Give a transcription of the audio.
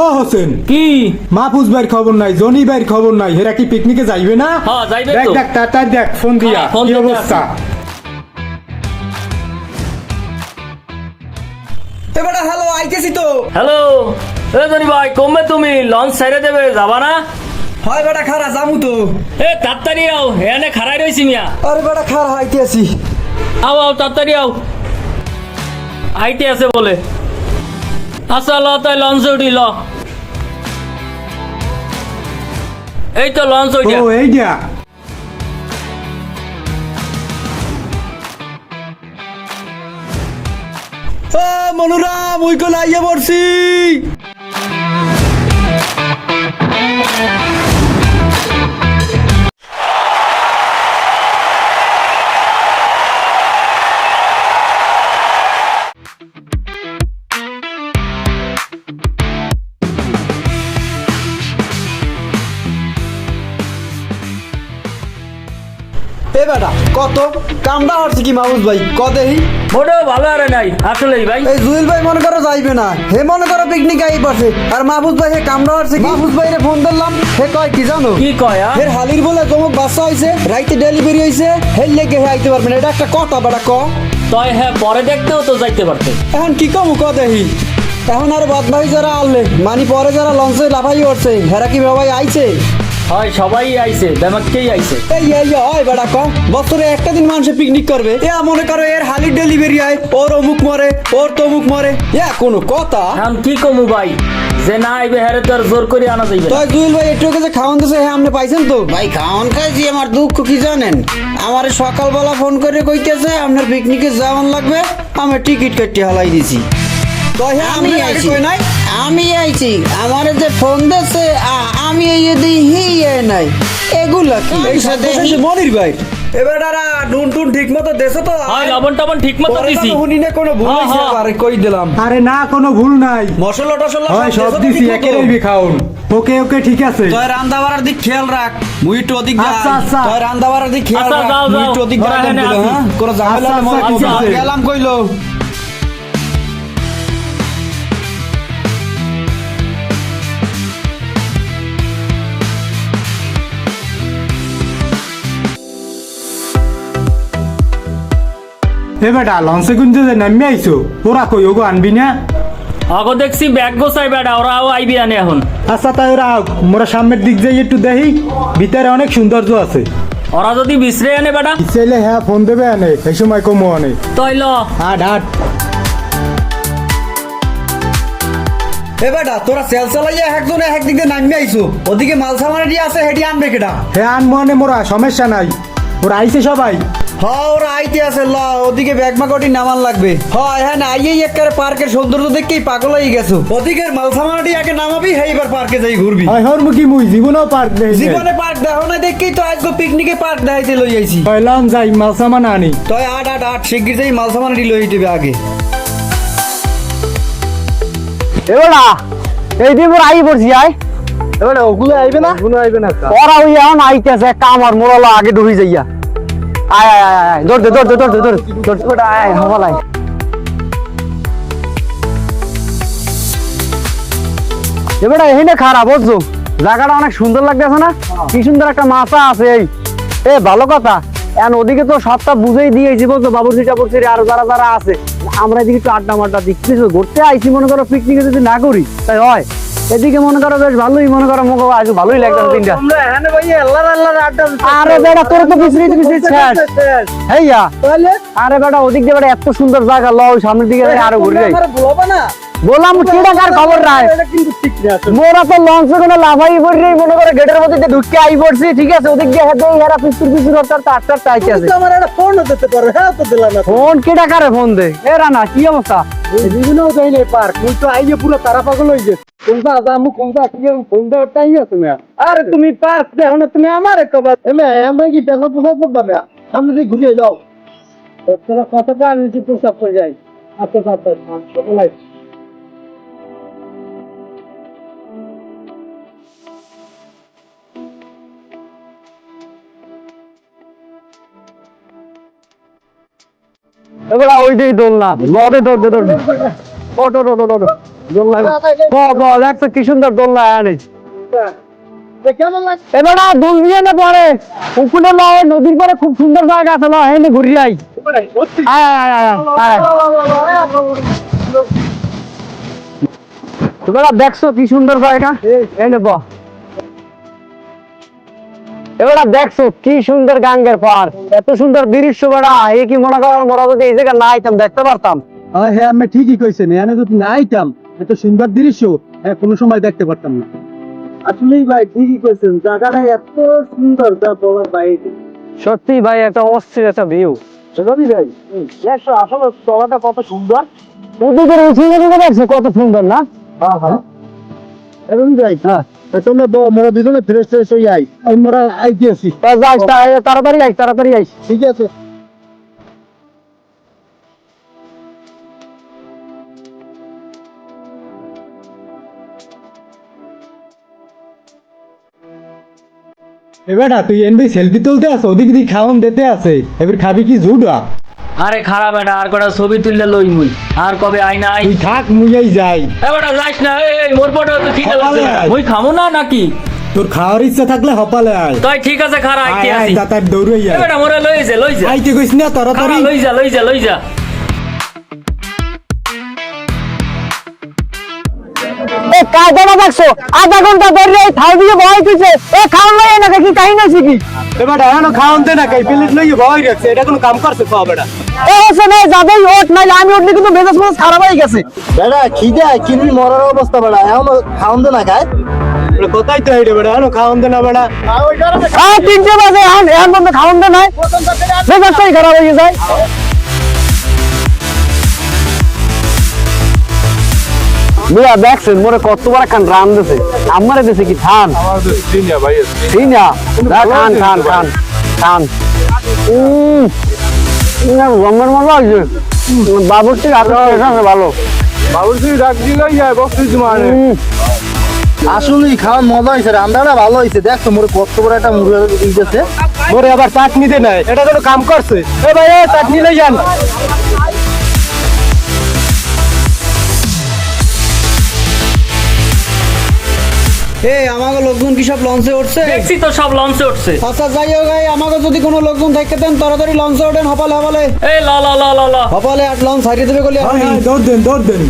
ও হোসেন, কি মাহফুজ ভাইয়ের খবর নাই, জনি ভাইয়ের খবর নাই, হেরা কি পিকনিকে যাইবে না? হ্যাঁ যাইবে দেখ তো। দেখ তার দেখ ফোন দিয়া হ্যাঁ, ফোন কি দিতে অবস্থা। এবারে হ্যালো আইতেছি তো। হ্যালো এ জনি ভাই কমবে তুমি লঞ্চ ছেড়ে দেবে যাবা না? হয় বেটা খারা যামু তো। এ তাড়াতাড়ি আও এনে খাড়াই রইছি মিয়া। আরে বেটা খারা আইতেছি। আও আও তাড়াতাড়ি আও আইতে আছে বলে। আচ্ছা ল তাই লঞ্চে উঠি ল। এই তো লঞ্চ উঠি। ও এই দিয়া মনুরাম ওই কোন আইয়া পড়ছি। এ বেটা কত কামটা হচ্ছে কি মাহফুজ ভাই কদেহি মোটেও ভালো আরে নাই আসলেই ভাই। এই জুয়েল ভাই মনে করো যাইবে না, হে মনে করো পিকনিক আই পাশে, আর মাহফুজ ভাই হে কামড়া হচ্ছে কি। মাহফুজ ভাইরে ফোন দিলাম, হে কয় কি জানো? কি কয় হের হালির বলে জমক বাচ্চা হইছে, রাইতে ডেলিভারি হইছে, হের লেগে হে আইতে পারবে না। এটা একটা কথা বেটা ক। তয় হ্যাঁ পরে দেখতেও তো যাইতে পারতে। এখন কি কমু ক দেহি। এখন আর বাদ ভাই যারা আনলে মানে পরে যারা লঞ্চে লাফাই উঠছে হেরা কি ভাই আইছে? হয় সবাই আইছে বেমাককেই আইছে। এই হয় বেটা ক বছরে একটা দিন মানুষে পিকনিক করবে, এ মনে করো এর হালির ডেলিভারি আয়, ওর অমুক মরে, ওর তমুক মরে, এ কোনো কথা? এখন কি কমু ভাই, যে না আইবে হ্যারে তো আর জোর করে আনা যাইবে না। তো জুয়েল ভাই একটু যে খাওয়ান দিছে হ্যাঁ আপনি পাইছেন তো? ভাই খাওয়ান খাইছি, আমার দুঃখ কি জানেন? আমার সকালবেলা ফোন করে কইতেছে আপনার পিকনিকে যাওয়ান লাগবে, আমি টিকিট কেটে হালাই দিছি। তো হ্যাঁ আমি আইছি, আমি আইছি, আমার যে ফোন দিছে আমি এই যদি হিয়ে নাই এগুলা কি? এই সাথে মনির ভাই এবারে নুন টুন ঠিক মতো দেছো তো? হয় লবণ টবণ ঠিক মতো দিছি। হুনি না কোনো ভুল হইছে? আরে কই দিলাম আরে না কোনো ভুল নাই, মশলা টশলা হয় সব দিছি একেবারেই খাওন। ওকে ওকে ঠিক আছে। তুই রান্না বাড়ার দিক খেয়াল রাখ, মুই একটু ওদিক যাই। আচ্ছা, আচ্ছা। তুই রান্না বাড়ার দিক খেয়াল আচ্ছা, রাখ, যাও, মুই যাও। একটু ওদিক ওরা যাই এখানে বলে, আছি। হ্যাঁ কোনো ঝামেলা আচ্ছা, হলে মনে আচ্ছা, করবি। আচ্ছা। গেলাম কইলো। এ বেটা লঞ্চে গুঞ্জে যে নামি আইছো, ওরা কই ওগো আনবি না? আগো দেখছি ব্যাগ গোছাই বেটা, ওরাও আইবি আনে এখন। আচ্ছা তাই ওরা মোরা সামনের দিক যাই একটু দেখি, ভিতরে অনেক সৌন্দর্য আছে। ওরা যদি বিশ্রে আনে বেটা চাইলে হ্যাঁ ফোন দেবে আনে, এই সময় কমো আনে। তই ল। হাট হাট এ বেটা তোরা সেল চালাইয়া একজনে এক দিক দিয়ে নামি আইছো, ওদিকে মাল সামানা দিয়ে আছে, হেডি আনবে কেডা? হ্যাঁ আনবো আনে মোরা, সমস্যা নাই। ওরা আইছে সবাই। হ্যাঁ ওরা আইতে আছে, ল ওদিকে ব্যাগ মাকটি নামান লাগবে। হয় হ্যাঁ না আইয়েই একবারে পার্কের সৌন্দর্য দেখেই পাগল হয়ে গেছো। ওদিকের মাল সামানাটি আগে নামাবি, হ্যাঁ এবার পার্কে যাই ঘুরবি। হয় হরমুখী মুই জীবনেও পার্ক দেখি নাই। জীবনে পার্ক দেখো না দেখেই তো আজকে পিকনিকে পার্ক দেখাইতে লই আইছি। হয় লন যাই মাল সামান আনি। তয় আট আট আট শিগগির যাই মাল সামানাটি লই দিবে আগে। এবারা এই দিব আই পড়ছি আই এবারে ওগুলো আইবে না, ওগুলো আইবে না ওরা ওই এখন আইতেছে কামার মোড়ালা আগে ডুবি যাইয়া আয় আয় আয় আয় দৌড় দে দৌড় দে দৌড় দে দৌড় দৌড় ওটা আয় হবালাই এবারে এখানে খারাপ বুঝছো, জায়গাটা অনেক সুন্দর লাগতেছে না? কি সুন্দর একটা মাছা আছে। এই এ ভালো কথা, এখন ওদিকে তো সবটা বুঝেই দিয়েছি বলতো, বাবুর্চি টাবুর্চি আরো যারা যারা আছে, আমরা এদিকে একটু আড্ডা মাড্ডা দিচ্ছি, ঘুরতে আইছি মনে করো, পিকনিকে যদি না করি তাই হয়। এদিকে মনে করো বেশ ভালোই, মনে করো মুখ আজ ভালোই লাগছে তিনটা। আরে বেটা তোর তো পিছড়ি শেষ হেইয়া। আরে বেটা ওদিক দিয়ে বেটা এত সুন্দর জায়গা, ল ওই সামনের দিকে আরো ঘুরে যাই। বললাম কি টাকার খবর নাই, মোরা তো লঞ্চে কোনো লাফাই পড়ি মনে করে গেটের মধ্যে ঢুকে আই পড়ছি, ঠিক আছে? ওদিক দিয়ে হেঁটে হেরা পিছুর পিছুর আটটা চাইতে আছে। ফোন কি টাকারে ফোন দে এ রানা কি অবস্থা? বিভিন্ন যাইলে পার্ক মুই তো আইয়ে পুরো তারা পাগল হই গেছে। কোনটা আজামু কোনটা কি ফোন দে ওটাই তুমি। আরে তুমি পার্ক দেখো না, তুমি আমারে কবা এমে আমরা কি দেখো প্রভাব পাবে? সামনে দিয়ে ঘুরে যাও, তোরা কথাটা আমি কি প্রস্তাব করে যাই। আচ্ছা আচ্ছা বলাই এবার ওই দিই দোল না লড়ে দৌড় দে দৌড় দেখছো কি সুন্দর দোলনা আনিস কেমন লাগছে? এবার দোল দিয়ে না পরে পুকুরে নয় নদীর পরে খুব সুন্দর জায়গা আছে লয় এনে ঘুরি আই আয় আয় আয় আয় তোমরা দেখছো কি সুন্দর জায়গা এনে ব এবার দেখছো কি সুন্দর গাঙ্গের পার এত সুন্দর দৃশ্য বেড়া এই কি মনে করার মোরা যদি এই জায়গা না আইতাম দেখতে পারতাম হ্যাঁ আমি ঠিকই কইছেন এখানে যদি না আইতাম এত সুন্দর দৃশ্য কোনো সময় দেখতে পারতাম না আসলেই ভাই ঠিকই কইছেন জায়গাটা এত সুন্দর যা বলার বাইরে সত্যি ভাই একটা অস্থির একটা ভিউ রবি ভাই দেখছো আসলে তলাটা কত সুন্দর নদীর উঠে দেখছো কত সুন্দর না হ্যাঁ হ্যাঁ রবি ভাই হ্যাঁ তোমরা মোরা দুজনে ফ্রেশ ফ্রেশ হয়ে আই আমরা আইতেছি যাই তাড়াতাড়ি আইস তাড়াতাড়ি আইস ঠিক আছে এবারে তুই এনবি সেলফি তুলতে আস ওদিক দিক খাওয়ান দিতে আছে এবার খাবি কি জুডা আরে খারাপ এটা আর কটা ছবি তুললে লই মুই আর কবে আই না আই তুই থাক মুইয়াই যাই এবারে যাইস না এই মোর পটে তো ঠিক সকালে আছে আয়। মুই খামু না নাকি তোর খাওয়ার ইচ্ছা থাকলে হপালে আয় তাই ঠিক আছে খারা আইতে আয় আয় আসি তাতার দৌড়ে আয় এবারে মোরে লই যা আইতে কইস না তাড়াতাড়ি খারা লই যা এ কাজটা দেখছো আধা ঘন্টা ধরে এই থাই দিয়ে ভয় দিছে এ খাওয়া নাই না কি কাহিনী আছে কি এবারে এখনো খাওয়ান দে না কাই প্লেট লইয়ে ভয় রাখছে এটা কোনো কাম করছে পাও বেটা এ হচ্ছে না যাবেই ওঠ নাইলে আমি উঠলে কিন্তু মেজাজ মেজাজ খারাপ হয়ে গেছে বেটা খিদে কিনবি মরার অবস্থা বেটা এখনো খাওয়ান দে না খায় কোথায় তো এইটা বেটা এখনো খাওয়ান দে না বেটা আর 3টে বাজে এখন বন্ধ খাওয়ান দে নাই মেজাজটাই খারাপ হয়ে যায় মিয়া দেখছেন মোরে কত বড় খান রান দিছে আমারে দিছে কি খান সিনা খান খান খান খান না রঙের মজা হয়েছে বাবুর্চি আছে ভালো বাবুর্চি ডাক দিলেই যায় বক্সি মানে আসলেই খাওয়ার মজা হয়েছে রান্নাটা ভালো হয়েছে দেখছো মোরে কত বড় একটা মুরগি দিয়েছে মোরে আবার চাটনি দে নাই এটা কোনো কাম করছে এ ভাই এ চাটনি লই যান এই আমাকে লোকজন কি সব লঞ্চে উঠছে দেখছি তো সব লঞ্চে উঠছে আচ্ছা যাই হোক এই আমাকে যদি কোনো লোকজন থাকতে দেন তাড়াতাড়ি লঞ্চে ওঠেন হপালে হপালে এই ল হপালে আর লঞ্চ হারিয়ে দেবে বলে দৌড় দেন তুমি